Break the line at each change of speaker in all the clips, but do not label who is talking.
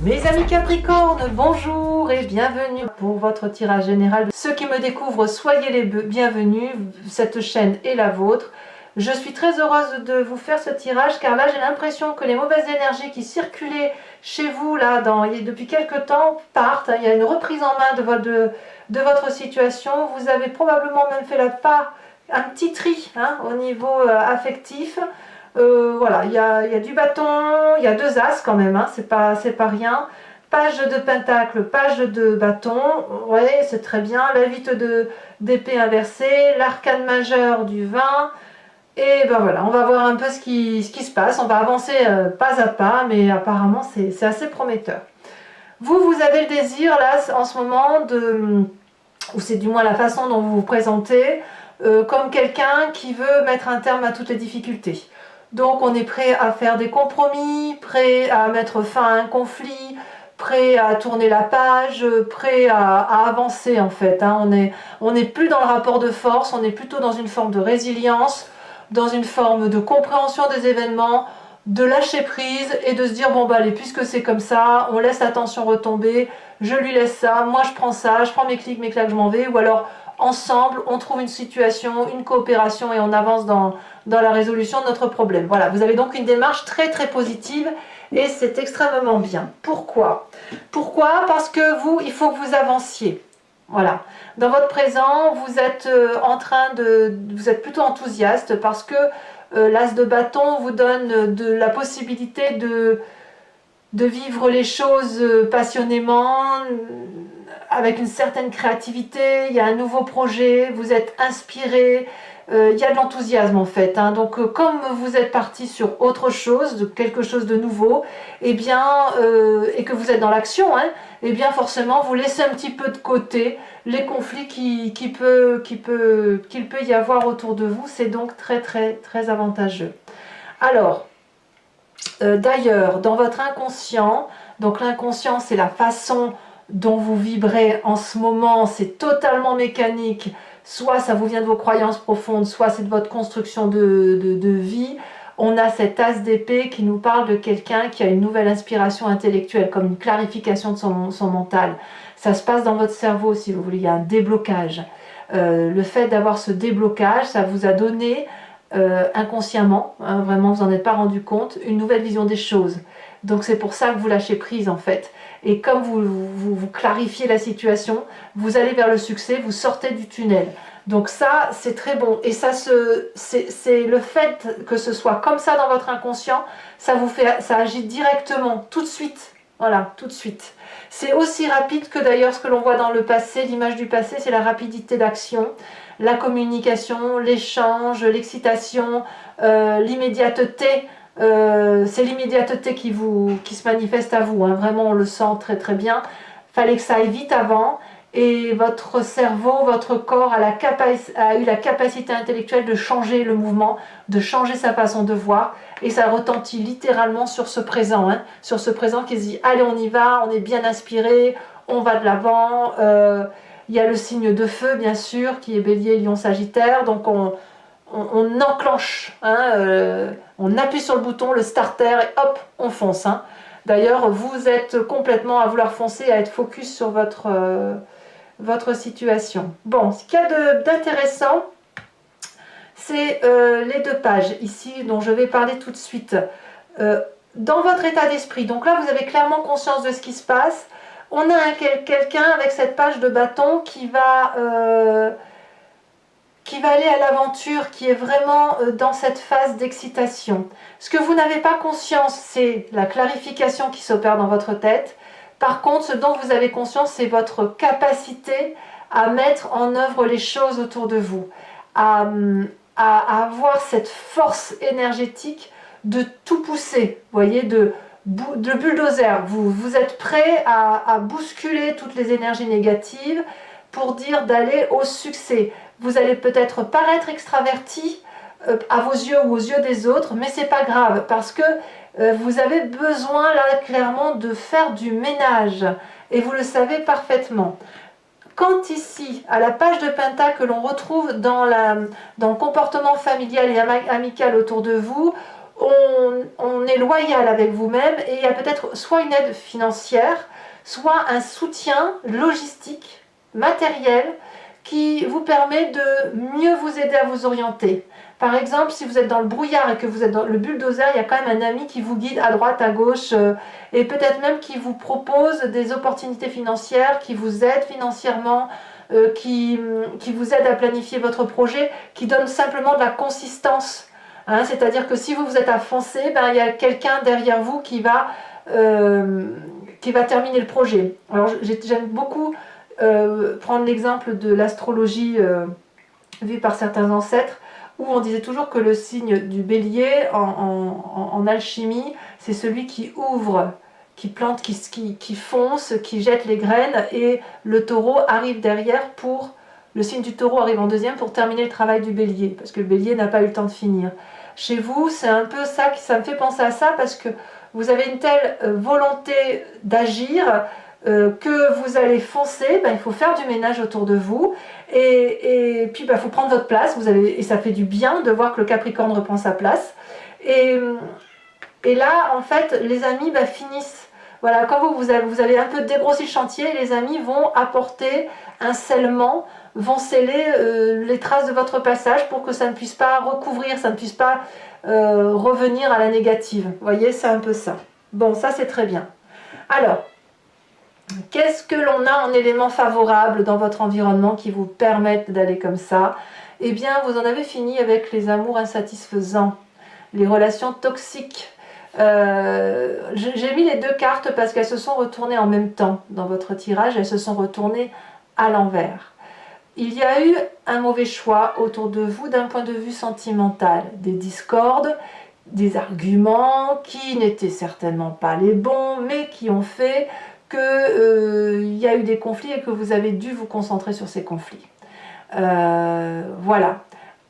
Mes amis Capricorne, bonjour et bienvenue pour votre tirage général. Ceux qui me découvrent, soyez les bienvenus, cette chaîne est la vôtre. Je suis très heureuse de vous faire ce tirage car là j'ai l'impression que les mauvaises énergies qui circulaient chez vous là depuis quelques temps partent. Il y a une reprise en main de votre situation. Vous avez probablement même fait un petit tri au niveau affectif. Voilà, il y a du bâton, il y a deux as quand même, c'est pas rien. Page de pentacle, page de bâton, ouais, c'est très bien. La 8 d'épée inversée, l'arcane majeur du 20. Et ben voilà, on va voir un peu ce qui se passe. On va avancer pas à pas, mais apparemment c'est assez prometteur. Vous avez le désir là en ce moment ou c'est du moins la façon dont vous vous présentez, comme quelqu'un qui veut mettre un terme à toutes les difficultés. Donc on est prêt à faire des compromis, prêt à mettre fin à un conflit, prêt à tourner la page, prêt à avancer en fait. On n'est plus dans le rapport de force, on est plutôt dans une forme de résilience, dans une forme de compréhension des événements, de lâcher prise et de se dire bon bah allez, puisque c'est comme ça, on laisse la tension retomber, je lui laisse ça, moi je prends ça, je prends mes clics, mes claques, je m'en vais, ou alors ensemble on trouve une situation, une coopération et on avance dans la résolution de notre problème. Voilà, vous avez donc une démarche très très positive et c'est extrêmement bien. Pourquoi? Parce que il faut que vous avanciez. Voilà, dans votre présent, vous êtes vous êtes plutôt enthousiaste parce que l'as de bâton vous donne la possibilité de vivre les choses passionnément, avec une certaine créativité. Il y a un nouveau projet, vous êtes inspiré, il y a de l'enthousiasme en fait. Donc comme vous êtes parti sur autre chose, quelque chose de nouveau, et que vous êtes dans l'action, et bien forcément vous laissez un petit peu de côté les conflits qu'il peut y avoir autour de vous. C'est donc très très très avantageux. Alors, d'ailleurs, dans votre inconscient, donc l'inconscient c'est la façon dont vous vibrez en ce moment, c'est totalement mécanique, soit ça vous vient de vos croyances profondes, soit c'est de votre construction de vie. On a cet as d'épée qui nous parle de quelqu'un qui a une nouvelle inspiration intellectuelle, comme une clarification de son mental. Ça se passe dans votre cerveau, si vous voulez, il y a un déblocage. Le fait d'avoir ce déblocage, ça vous a donné inconsciemment, vraiment vous n'en êtes pas rendu compte, une nouvelle vision des choses. Donc c'est pour ça que vous lâchez prise en fait. Et comme vous clarifiez la situation, vous allez vers le succès, vous sortez du tunnel. Donc ça, c'est très bon. Et ça, c'est le fait que ce soit comme ça dans votre inconscient, ça agit directement, tout de suite. Voilà, tout de suite. C'est aussi rapide que d'ailleurs ce que l'on voit dans le passé, l'image du passé, c'est la rapidité d'action, la communication, l'échange, l'excitation, l'immédiateté. C'est l'immédiateté qui se manifeste à vous, vraiment on le sent très très bien. Fallait que ça aille vite avant et votre cerveau, votre corps a eu la capacité intellectuelle de changer le mouvement, de changer sa façon de voir, et ça retentit littéralement sur ce présent, sur ce présent qui se dit allez on y va, on est bien inspiré, on va de l'avant. Il y a le signe de feu bien sûr qui est Bélier, Lion, Sagittaire, donc on enclenche, on appuie sur le bouton, le starter, et hop, on fonce. D'ailleurs, vous êtes complètement à vouloir foncer, à être focus sur votre situation. Bon, ce qu'il y a d'intéressant, c'est les deux pages ici dont je vais parler tout de suite. Dans votre état d'esprit, donc là vous avez clairement conscience de ce qui se passe. On a quelqu'un avec cette page de bâton qui va aller à l'aventure, qui est vraiment dans cette phase d'excitation. Ce que vous n'avez pas conscience, c'est la clarification qui s'opère dans votre tête. Par contre, ce dont vous avez conscience, c'est votre capacité à mettre en œuvre les choses autour de vous, à avoir cette force énergétique de tout pousser, vous voyez, de bulldozer. Vous êtes prêt à bousculer toutes les énergies négatives pour dire d'aller au succès. Vous allez peut-être paraître extraverti à vos yeux ou aux yeux des autres, mais c'est pas grave parce que vous avez besoin là clairement de faire du ménage et vous le savez parfaitement. Quand ici, à la page de Pentacle que l'on retrouve dans le comportement familial et amical autour de vous, on est loyal avec vous-même et il y a peut-être soit une aide financière, soit un soutien logistique, matériel, qui vous permet de mieux vous aider à vous orienter. Par exemple, si vous êtes dans le brouillard et que vous êtes dans le bulldozer, il y a quand même un ami qui vous guide à droite, à gauche, et peut-être même qui vous propose des opportunités financières, qui vous aide financièrement, qui vous aide à planifier votre projet, qui donne simplement de la consistance. Hein, c'est-à-dire que si vous vous êtes à foncer, ben, il y a quelqu'un derrière vous qui va terminer le projet. Alors j'aime beaucoup prendre l'exemple de l'astrologie vue par certains ancêtres, où on disait toujours que le signe du bélier en alchimie, c'est celui qui ouvre, qui plante, qui fonce, qui jette les graines, et le taureau arrive derrière pour... Le signe du taureau arrive en deuxième pour terminer le travail du bélier, parce que le bélier n'a pas eu le temps de finir. Chez vous, c'est un peu ça, ça me fait penser à ça, parce que vous avez une telle volonté d'agir, que vous allez foncer, ben, il faut faire du ménage autour de vous, et puis il faut prendre votre place, et ça fait du bien de voir que le Capricorne reprend sa place, et là en fait les amis finissent, voilà, quand vous avez un peu dégrossi le chantier, les amis vont apporter un scellement, vont sceller les traces de votre passage pour que ça ne puisse pas recouvrir, ça ne puisse pas revenir à la négative, vous voyez, c'est un peu ça. Bon, ça c'est très bien. Alors, qu'est-ce que l'on a en éléments favorables dans votre environnement qui vous permettent d'aller comme ça? Eh bien, vous en avez fini avec les amours insatisfaisants, les relations toxiques. J'ai mis les deux cartes parce qu'elles se sont retournées en même temps dans votre tirage, elles se sont retournées à l'envers. Il y a eu un mauvais choix autour de vous d'un point de vue sentimental, des discordes, des arguments qui n'étaient certainement pas les bons, mais qui ont fait qu'il y a eu des conflits et que vous avez dû vous concentrer sur ces conflits. Voilà.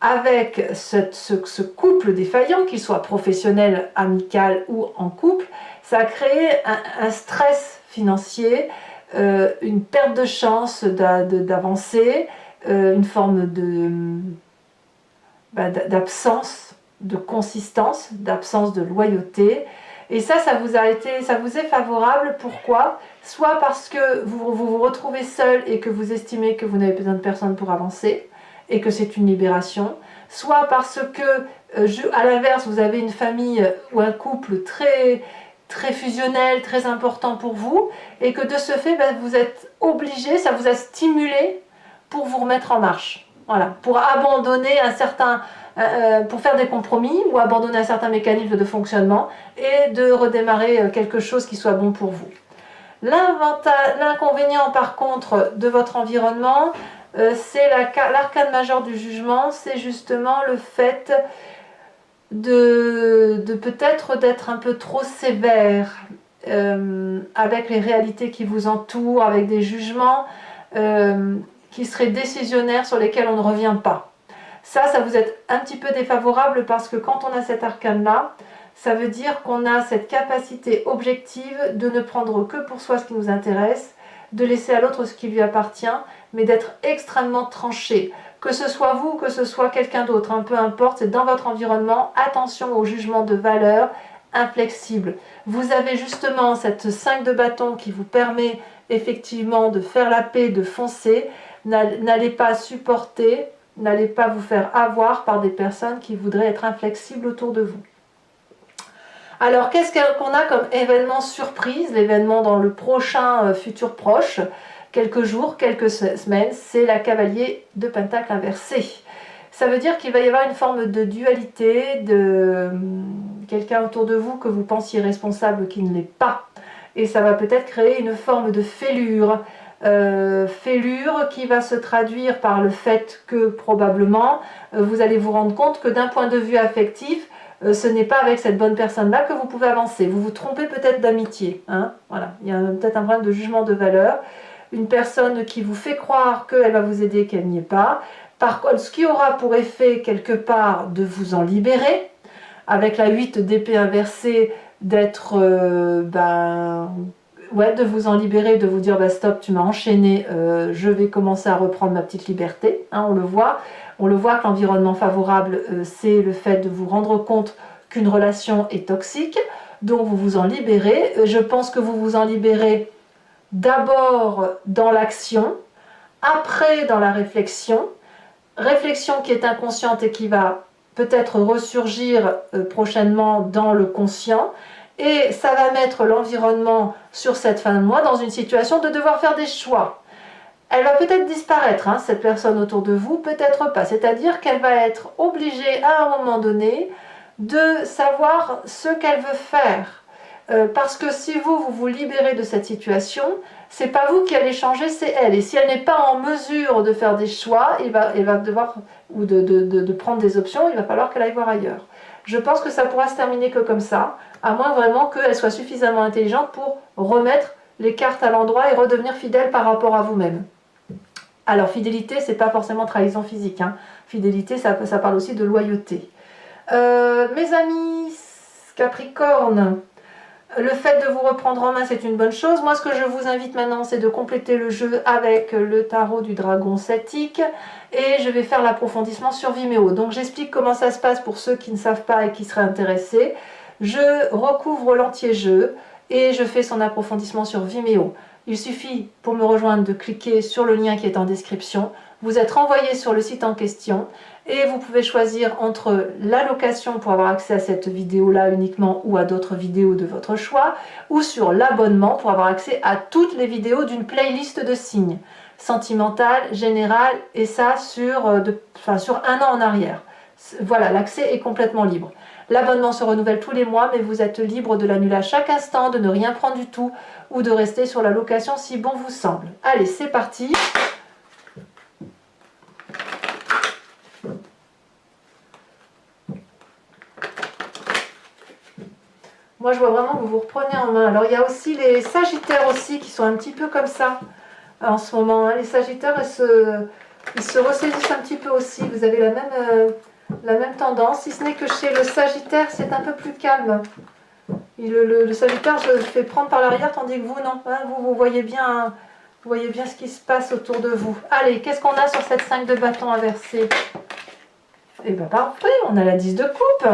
Avec ce couple défaillant, qu'il soit professionnel, amical ou en couple, ça a créé un stress financier, une perte de chance d'avancer, une forme d'absence de consistance, d'absence de loyauté. Et ça vous est favorable. Pourquoi? Soit parce que vous retrouvez seul et que vous estimez que vous n'avez besoin de personne pour avancer et que c'est une libération, soit parce que, à l'inverse, vous avez une famille ou un couple très fusionnel, très important pour vous, et que de ce fait, vous êtes obligé, ça vous a stimulé pour vous remettre en marche. Voilà, pour abandonner pour faire des compromis ou abandonner un certain mécanisme de fonctionnement et de redémarrer quelque chose qui soit bon pour vous. L'inconvénient par contre de votre environnement, c'est l'arcane majeur du jugement, c'est justement le fait de peut-être d'être un peu trop sévère avec les réalités qui vous entourent, avec des jugements qui seraient décisionnaires sur lesquels on ne revient pas. Ça vous est un petit peu défavorable parce que quand on a cet arcane-là, ça veut dire qu'on a cette capacité objective de ne prendre que pour soi ce qui nous intéresse, de laisser à l'autre ce qui lui appartient, mais d'être extrêmement tranché. Que ce soit vous, que ce soit quelqu'un d'autre, peu importe, c'est dans votre environnement, attention au jugement de valeur, inflexible. Vous avez justement cette 5 de bâton qui vous permet effectivement de faire la paix, de foncer. N'allez pas supporter, n'allez pas vous faire avoir par des personnes qui voudraient être inflexibles autour de vous. Alors, qu'est-ce qu'on a comme événement surprise? L'événement dans le prochain futur proche, quelques jours, quelques semaines, c'est la cavalier de pentacle inversé. Ça veut dire qu'il va y avoir une forme de dualité, de quelqu'un autour de vous que vous pensiez responsable qui ne l'est pas. Et ça va peut-être créer une forme de fêlure. Fêlure qui va se traduire par le fait que probablement vous allez vous rendre compte que d'un point de vue affectif, ce n'est pas avec cette bonne personne-là que vous pouvez avancer. Vous vous trompez peut-être d'amitié. Voilà. Il y a peut-être un problème de jugement de valeur. Une personne qui vous fait croire qu'elle va vous aider, qu'elle n'y est pas. Par contre, ce qui aura pour effet quelque part de vous en libérer, avec la 8 d'épée inversée, d'être, de vous en libérer, de vous dire stop, tu m'as enchaîné, je vais commencer à reprendre ma petite liberté. On le voit que l'environnement favorable, c'est le fait de vous rendre compte qu'une relation est toxique, donc vous vous en libérez. Je pense que vous vous en libérez d'abord dans l'action, après dans la réflexion qui est inconsciente et qui va peut-être ressurgir prochainement dans le conscient, et ça va mettre l'environnement sur cette fin de mois dans une situation de devoir faire des choix. Elle va peut-être disparaître, hein, cette personne autour de vous, peut-être pas, c'est-à-dire qu'elle va être obligée à un moment donné de savoir ce qu'elle veut faire. Parce que si vous vous libérez de cette situation, c'est pas vous qui allez changer, c'est elle. Et si elle n'est pas en mesure de faire des choix, elle va devoir, ou de prendre des options, il va falloir qu'elle aille voir ailleurs. Je pense que ça pourra se terminer que comme ça, à moins vraiment qu'elle soit suffisamment intelligente pour remettre les cartes à l'endroit et redevenir fidèle par rapport à vous-même. Alors fidélité, c'est pas forcément trahison physique, hein. Fidélité, ça parle aussi de loyauté. Mes amis Capricorne, le fait de vous reprendre en main, c'est une bonne chose. Moi, ce que je vous invite maintenant, c'est de compléter le jeu avec le tarot du dragon celtique. Et je vais faire l'approfondissement sur Vimeo. Donc, j'explique comment ça se passe pour ceux qui ne savent pas et qui seraient intéressés. Je recouvre l'entier jeu et je fais son approfondissement sur Vimeo. Il suffit pour me rejoindre de cliquer sur le lien qui est en description. Vous êtes renvoyé sur le site en question. Et vous pouvez choisir entre l'allocation pour avoir accès à cette vidéo-là uniquement ou à d'autres vidéos de votre choix, ou sur l'abonnement pour avoir accès à toutes les vidéos d'une playlist de signes, sentimentale, générale, et ça sur un an en arrière. Voilà, l'accès est complètement libre. L'abonnement se renouvelle tous les mois, mais vous êtes libre de l'annuler à chaque instant, de ne rien prendre du tout, ou de rester sur la location si bon vous semble. Allez, c'est parti! Moi, je vois vraiment que vous vous reprenez en main. Alors, il y a aussi les Sagittaires aussi qui sont un petit peu comme ça en ce moment. Hein. Les Sagittaires, ils se ressaisissent un petit peu aussi. Vous avez la même tendance, si ce n'est que chez le Sagittaire, c'est un peu plus calme. Et le Sagittaire, je le fais prendre par l'arrière, tandis que vous, non. Hein, vous voyez bien ce qui se passe autour de vous. Allez, qu'est-ce qu'on a sur cette 5 de bâton inversée? Eh bien, parfait, on a la 10 de coupe.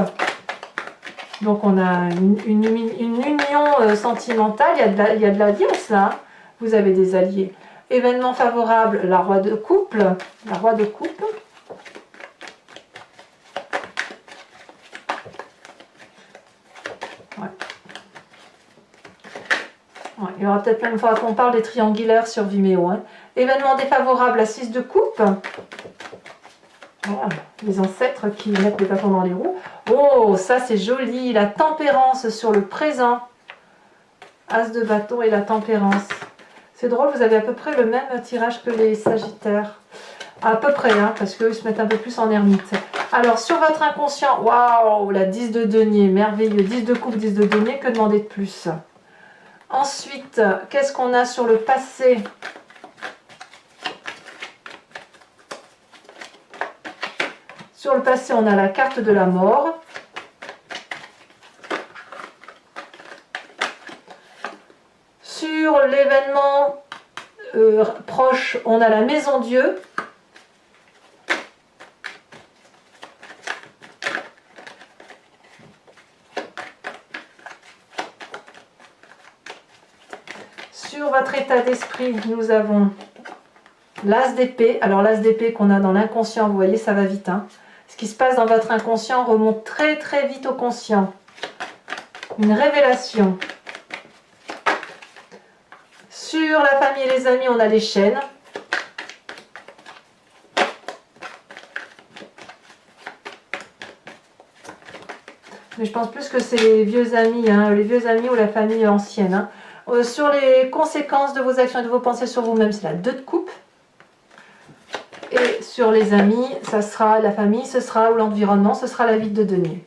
Donc on a une union sentimentale, il y a de l'alliance là, vous avez des alliés. Événement favorable, la roi de coupe, la roi de coupe. Ouais. Ouais, il y aura peut-être plein de fois qu'on parle des triangulaires sur Vimeo. Hein. Événement défavorable, la 6 de coupe. Voilà, les ancêtres qui mettent les bâtons dans les roues. Oh, ça c'est joli, la tempérance sur le présent. As de bâton et la tempérance. C'est drôle, vous avez à peu près le même tirage que les Sagittaires. À peu près, hein, parce qu'eux se mettent un peu plus en ermite. Alors, sur votre inconscient, waouh, la 10 de denier, merveilleux. 10 de coupe, 10 de denier, que demander de plus? Ensuite, qu'est-ce qu'on a sur le passé? Sur le passé, on a la carte de la mort. Sur l'événement proche, on a la maison Dieu. Sur votre état d'esprit, nous avons l'as d'épée. Alors l'as d'épée qu'on a dans l'inconscient, vous voyez, ça va vite. Hein. Ce qui se passe dans votre inconscient remonte très très vite au conscient. Une révélation. Sur la famille et les amis, on a les chaînes. Mais je pense plus que c'est les vieux amis, hein, les vieux amis ou la famille ancienne. Hein. Sur les conséquences de vos actions et de vos pensées sur vous-même, c'est la 2 de coupe. Et sur les amis, ça sera la famille, ce sera ou l'environnement, ce sera la vie de denier.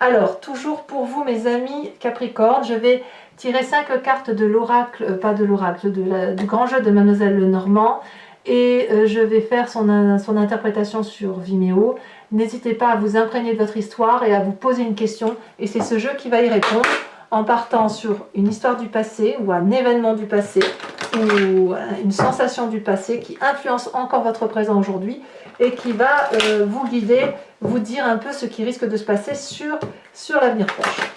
Alors, toujours pour vous, mes amis Capricorne, je vais tirer 5 cartes de l'oracle, pas de l'oracle, du grand jeu de Mademoiselle Lenormand. Et je vais faire son interprétation sur Vimeo. N'hésitez pas à vous imprégner de votre histoire et à vous poser une question. Et c'est ce jeu qui va y répondre en partant sur une histoire du passé ou un événement du passé ou une sensation du passé qui influence encore votre présent aujourd'hui et qui va vous guider, vous dire un peu ce qui risque de se passer sur sur l'avenir proche.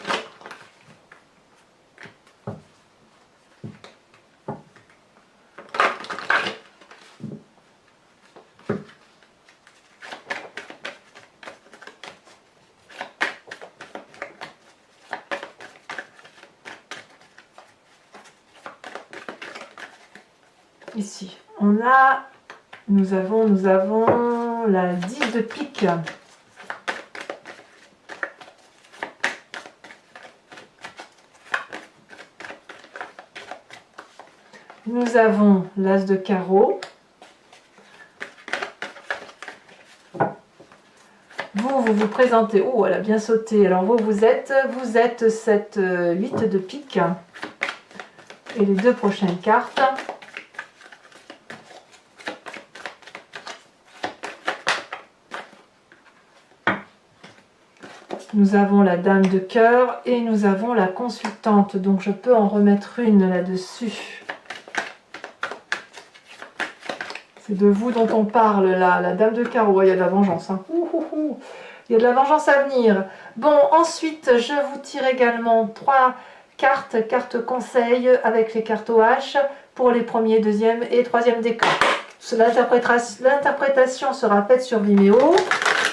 Ici, nous avons la 10 de pique. Nous avons l'as de carreau. Vous vous présentez. Oh, elle a bien sauté. Alors vous êtes cette 8 de pique. Et les deux prochaines cartes. Nous avons la dame de cœur et nous avons la consultante. Donc je peux en remettre une là-dessus. C'est de vous dont on parle là, la dame de carreau. Il y a de la vengeance. Hein. Il y a de la vengeance à venir. Bon, ensuite, je vous tire également 3 cartes conseil avec les cartes OH pour les premiers, deuxième et troisième décans. L'interprétation sera faite sur Vimeo.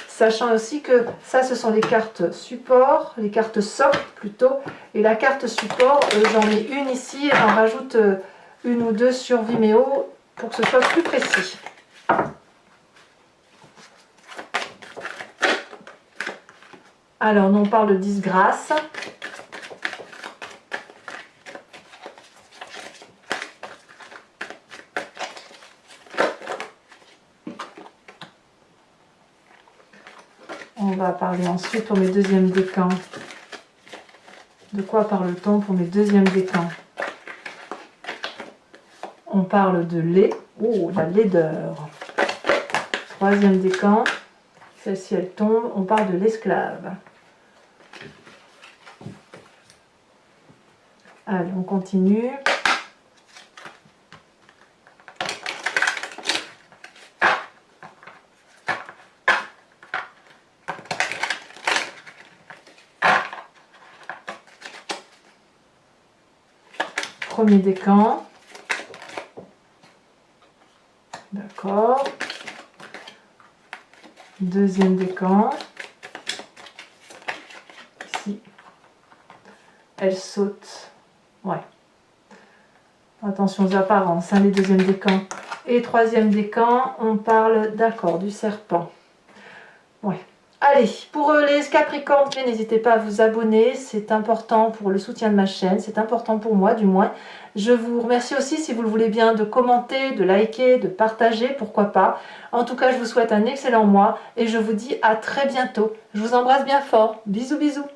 Sachant aussi que ça, ce sont les cartes support, les cartes socle plutôt. Et la carte support, j'en ai une ici, j'en rajoute une ou deux sur Vimeo pour que ce soit plus précis. Alors, nous on parle de disgrâce. On va parler ensuite pour mes deuxièmes décans. De quoi parle-t-on pour mes deuxièmes décans? On parle de lait. Oh, la laideur. Troisième décan. Celle-ci, elle tombe. On parle de l'esclave. Allez, on continue. Premier décan. D'accord. Deuxième décan. Ici. Elle saute. Ouais. Attention aux apparences, hein, les deuxièmes décans. Et troisième décan, on parle, d'accord, du serpent. Ouais. Allez, pour les Capricornes, n'hésitez pas à vous abonner, c'est important pour le soutien de ma chaîne, c'est important pour moi du moins. Je vous remercie aussi, si vous le voulez bien, de commenter, de liker, de partager, pourquoi pas. En tout cas, je vous souhaite un excellent mois et je vous dis à très bientôt. Je vous embrasse bien fort. Bisous, bisous.